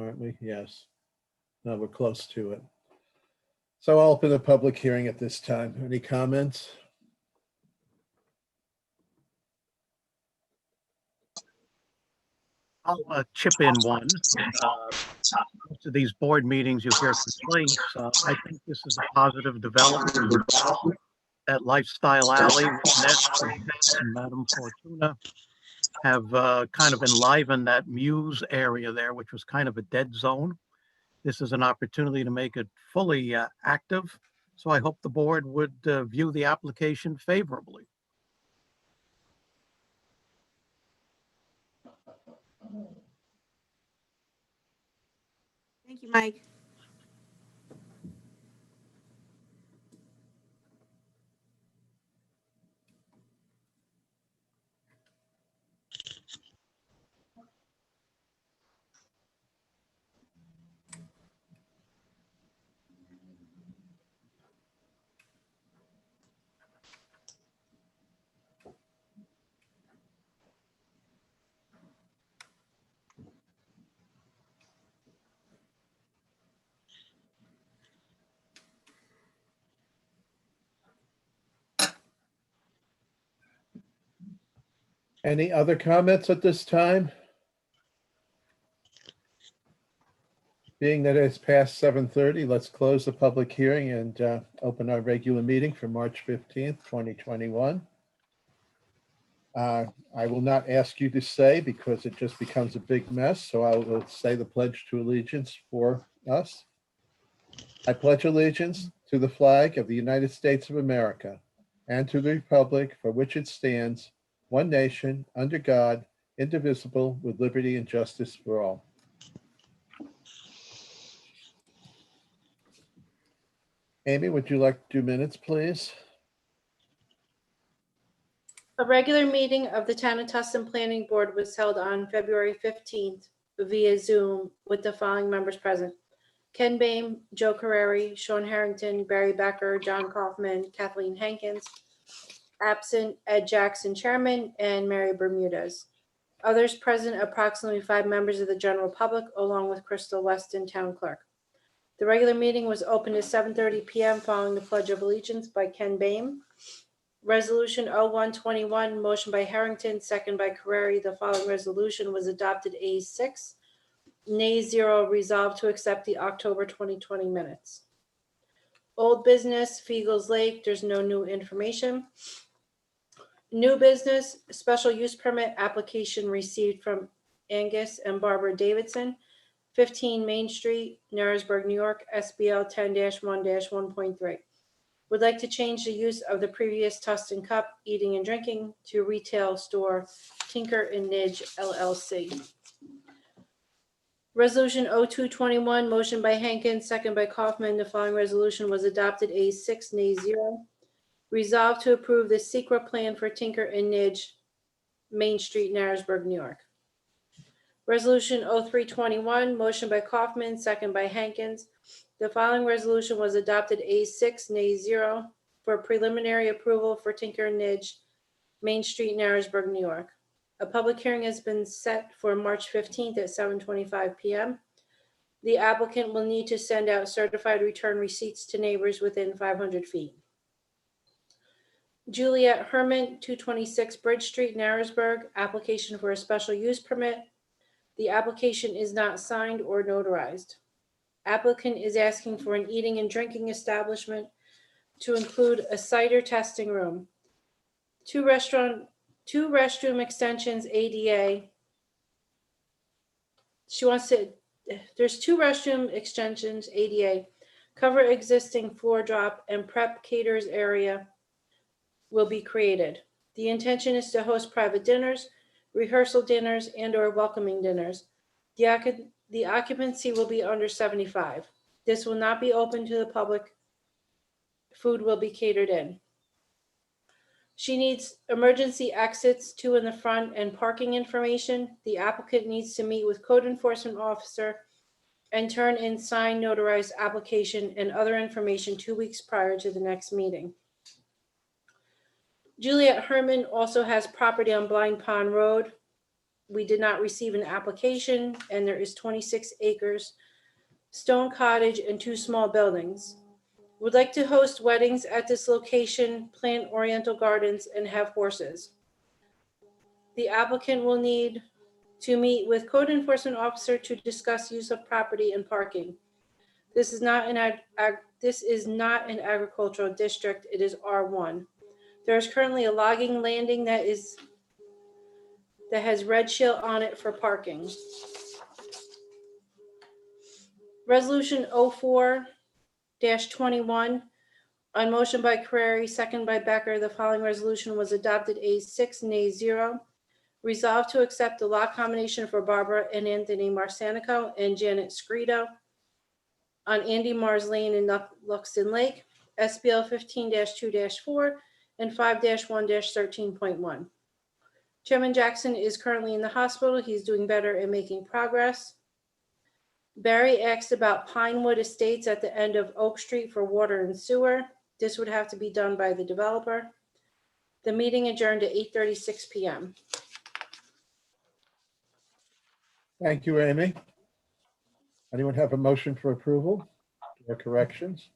aren't we? Yes. No, we're close to it. So I'll open the public hearing at this time. Any comments? I'll chip in one. Most of these board meetings, you hear complaints. I think this is a positive development. At Lifestyle Alley, Nest and Madame Fortuna have kind of enlivened that Muse area there, which was kind of a dead zone. This is an opportunity to make it fully active. So I hope the board would view the application favorably. Thank you, Mike. Any other comments at this time? Being that it's past 7:30, let's close the public hearing and open our regular meeting for March 15th, 2021. I will not ask you to say because it just becomes a big mess. So I will say the Pledge to Allegiance for us. I pledge allegiance to the flag of the United States of America and to the republic for which it stands, one nation, under God, indivisible, with liberty and justice for all. Amy, would you like to do minutes, please? A regular meeting of the Town of Tustin Planning Board was held on February 15th via Zoom with the following members present: Ken Boehm, Joe Carreri, Sean Harrington, Barry Becker, John Kaufman, Kathleen Hankins. Absent, Ed Jackson, Chairman, and Mary Bermudez. Others present, approximately 5 members of the general public, along with Crystal Weston, Town Clerk. The regular meeting was opened at 7:30 p.m. following the Pledge of Allegiance by Ken Boehm. Resolution 0121, motion by Harrington, second by Carreri. The following resolution was adopted ayes 6, nays 0, resolved to accept the October 2020 minutes. Old business, Fegels Lake, there's no new information. New business, special use permit application received from Angus and Barbara Davidson, 15 Main Street, Narrowsburg, New York, SBL 10-1-1.3. Would like to change the use of the previous Tustin Cup Eating and Drinking to retail store Tinker and Nidge LLC. Resolution 0221, motion by Hankins, second by Kaufman. The following resolution was adopted ayes 6, nays 0. Resolved to approve the secret plan for Tinker and Nidge, Main Street, Narrowsburg, New York. Resolution 0321, motion by Kaufman, second by Hankins. The following resolution was adopted ayes 6, nays 0 for preliminary approval for Tinker and Nidge, Main Street, Narrowsburg, New York. A public hearing has been set for March 15th at 7:25 p.m. The applicant will need to send out certified return receipts to neighbors within 500 feet. Juliet Herman, 226 Bridge Street, Narrowsburg, application for a special use permit. The application is not signed or notarized. Applicant is asking for an eating and drinking establishment to include a cider testing room, two restroom extensions ADA. There's 2 restroom extensions ADA, cover existing floor drop, and prep caterers area will be created. The intention is to host private dinners, rehearsal dinners, and/or welcoming dinners. The occupancy will be under 75. This will not be open to the public. Food will be catered in. She needs emergency exits, 2 in the front, and parking information. The applicant needs to meet with code enforcement officer and turn in signed notarized application and other information 2 weeks prior to the next meeting. Juliet Herman also has property on Blind Pond Road. we did not receive an application, and there is 26 acres, stone cottage, and 2 small buildings. Would like to host weddings at this location, plant oriental gardens, and have horses. The applicant will need to meet with code enforcement officer to discuss use of property and parking. This is not an agricultural district. It is R1. There is currently a logging landing that has red shield on it for parking. Resolution 04-21, on motion by Carreri, second by Becker, the following resolution was adopted, ayes 6, nays 0. Resolved to accept the lot combination for Barbara and Anthony Marsanico and Janet Scrito on Andy Mars Lane in Luxton Lake, SBL 15-2-4 and 5-1-13.1. Chairman Jackson is currently in the hospital. He's doing better and making progress. Barry asked about Pinewood Estates at the end of Oak Street for water and sewer. This would have to be done by the developer. The meeting adjourned at 8:36 p.m. Thank you, Amy. Anyone have a motion for approval or corrections?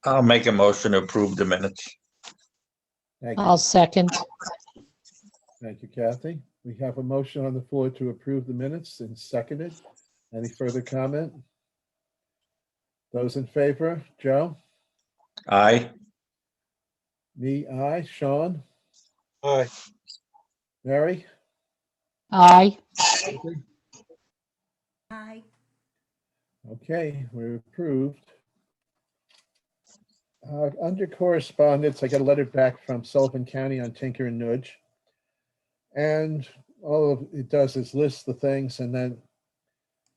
I'll make a motion to approve the minutes. Thank you. I'll second. Thank you, Kathy. We have a motion on the floor to approve the minutes and seconded. Any further comment? Those in favor, Joe? Aye. Me, aye. Sean? Aye. Mary? Aye. Aye. Okay, we're approved. Under correspondence, I got a letter back from Sullivan County on Tinker and Nudge. And all of it does is list the things, and then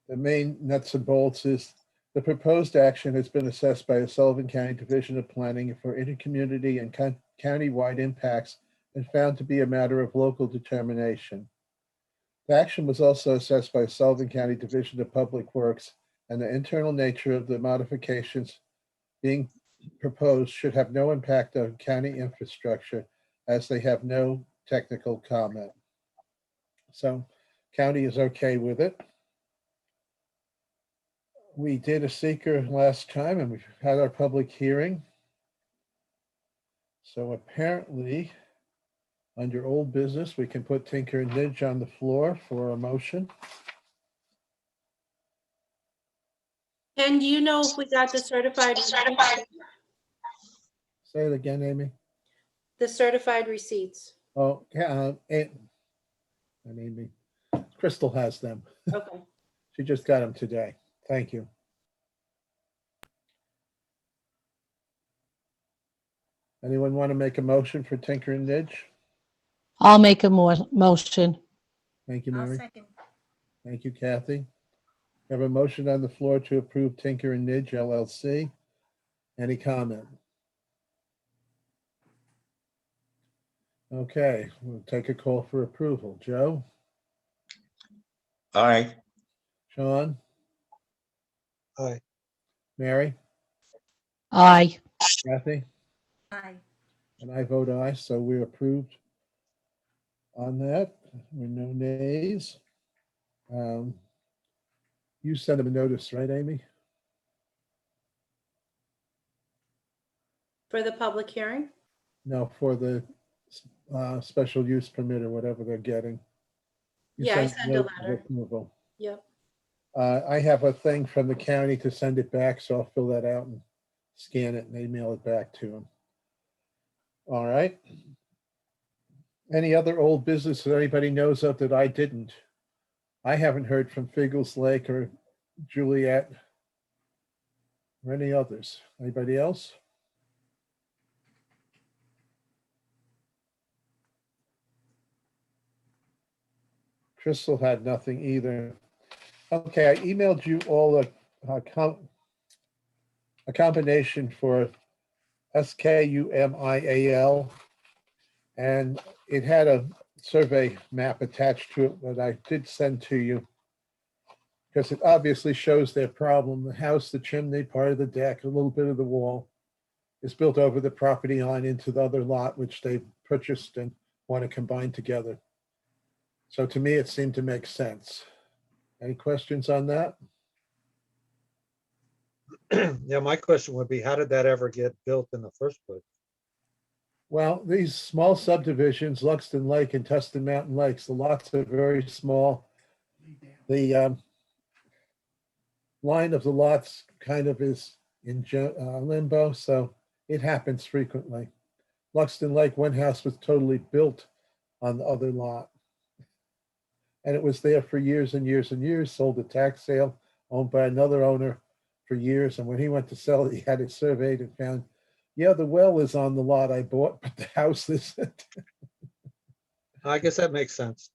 the main nuts and bolts is the proposed action has been assessed by the Sullivan County Division of Planning for intercommunity and county-wide impacts and found to be a matter of local determination. The action was also assessed by Sullivan County Division of Public Works, and the internal nature of the modifications being proposed should have no impact on county infrastructure, as they have no technical comment. So county is okay with it. We did a seeker last time and we've had our public hearing. So apparently, under old business, we can put Tinker and Nidge on the floor for a motion. Ken, do you know if we got the certified Say it again, Amy. the certified receipts? Oh, yeah, and Amy, Crystal has them. Okay. She just got them today. Thank you. Anyone want to make a motion for Tinker and Nidge? I'll make a motion. Thank you, I'll Mary. second. Thank you, Kathy. We have a motion on the floor to approve Tinker and Nidge LLC. Any comment? Okay, we'll take a call for approval. Joe? Aye. Sean? Aye. Mary? Aye. Kathy? Aye. And I vote aye, so we're approved on that. With no nays. You sent him a notice, right, Amy? For the public hearing? No, for the special use permit or whatever they're getting. You Yeah, I sent sent a notice of letter. approval. Yep. I have a thing from the county to send it back, so I'll fill that out and scan it and email it back to them. All right. Any other old business that anybody knows of that I didn't? I haven't heard from Figgles Lake or Juliet or any others. Anybody else? Crystal had nothing either. Okay, I emailed you all a combination for SKUMIAL, and it had a survey map attached to it that I did send to you because it obviously shows their problem: the house, the chimney, part of the deck, a little bit of the wall. is built over the property line into the other lot, which they purchased and want to combine together. So to me, it seemed to make sense. Any questions on that? Yeah, my question would be, how did that ever get built in the first place? Well, these small subdivisions, Luxton Lake and Tustin Mountain Lakes, the lots are very small. The line of the lots kind of is in limbo, so it happens frequently. Luxton Lake, one house was totally built on the other lot. And it was there for years and years and years, sold at tax sale, owned by another owner for years. And when he went to sell it, he had it surveyed and found, yeah, the well is on the lot I bought, but the house isn't. I guess that makes sense.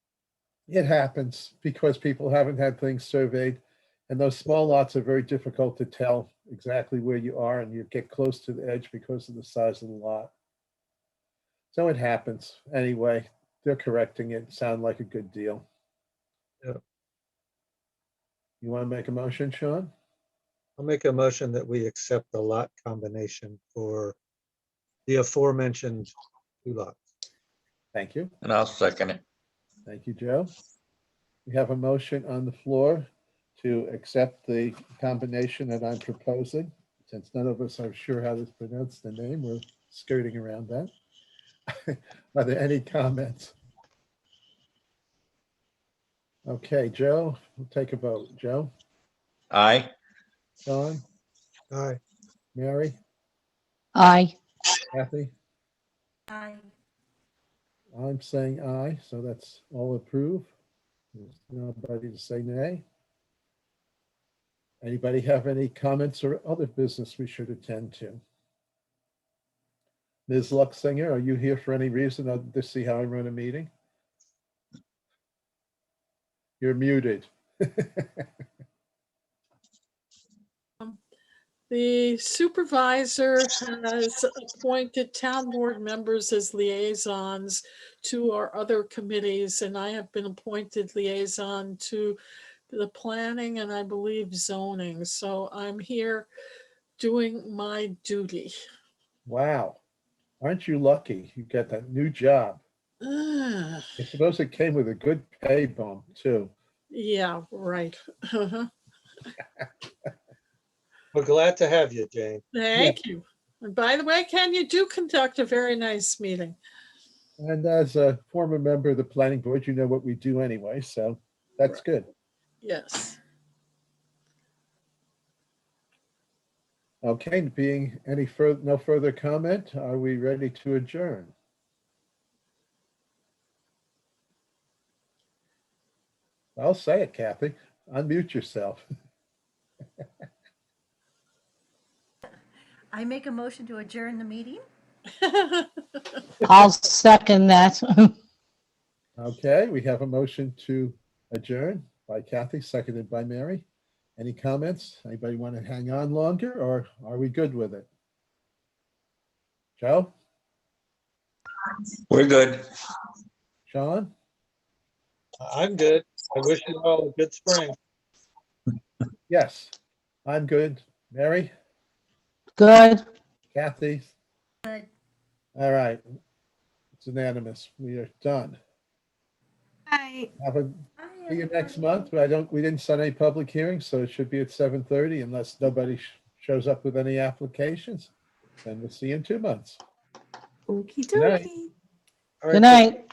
It happens because people haven't had things surveyed. And those small lots are very difficult to tell exactly where you are, and you get close to the edge because of the size of the lot. So it happens. Anyway, they're correcting it. Sound like a good deal. Yep. You want to make a motion, Sean? I'll make a motion that we accept the lot combination for the aforementioned 2 lots. Thank you. And I'll second it. Thank you, Joe. We have a motion on the floor to accept the combination that I'm proposing. Since none of us are sure how to pronounce the name, we're skirting around that. Are there any comments? Okay, Joe, we'll take a vote. Joe, Aye. Sean, Aye. Mary, Aye. Kathy? Aye. I'm saying aye, so that's all approved. There's nobody to say nay. Anybody have any comments or other business we should attend to? Ms. Luxinger, are you here for any reason other to see how I run a meeting? You're muted. The supervisor has appointed town board members as liaisons to our other committees, and I have been appointed liaison to the planning and I believe zoning. So I'm here doing my duty. Wow, aren't you lucky? You got that new job. Ah, I suppose it came with a good pay bump too. yeah, right. We're glad to have you, Jane. Thank you. And by the way, Ken, you do conduct a very nice meeting. And as a former member of the planning board, you know what we do anyway, so that's good. Yes. Okay, being any further, no further comment, are we ready to adjourn? I'll say it, Kathy. Unmute yourself. I make a motion to adjourn the meeting. I'll second that. Okay, we have a motion to adjourn by Kathy, seconded by Mary. Any comments? Anybody want to hang on longer, or are we good with it? Joe? We're good. Sean? I'm good. I wish you all a good spring. Yes, I'm good. Mary? Good. Kathy? Good. All right. It's unanimous. We are done. Hi. Have a, see you next month, but we didn't set any public hearings, so it should be at 7:30 unless nobody shows up with any applications. Then we'll see you in 2 months. Okey Good night. dokey. All right, Good night.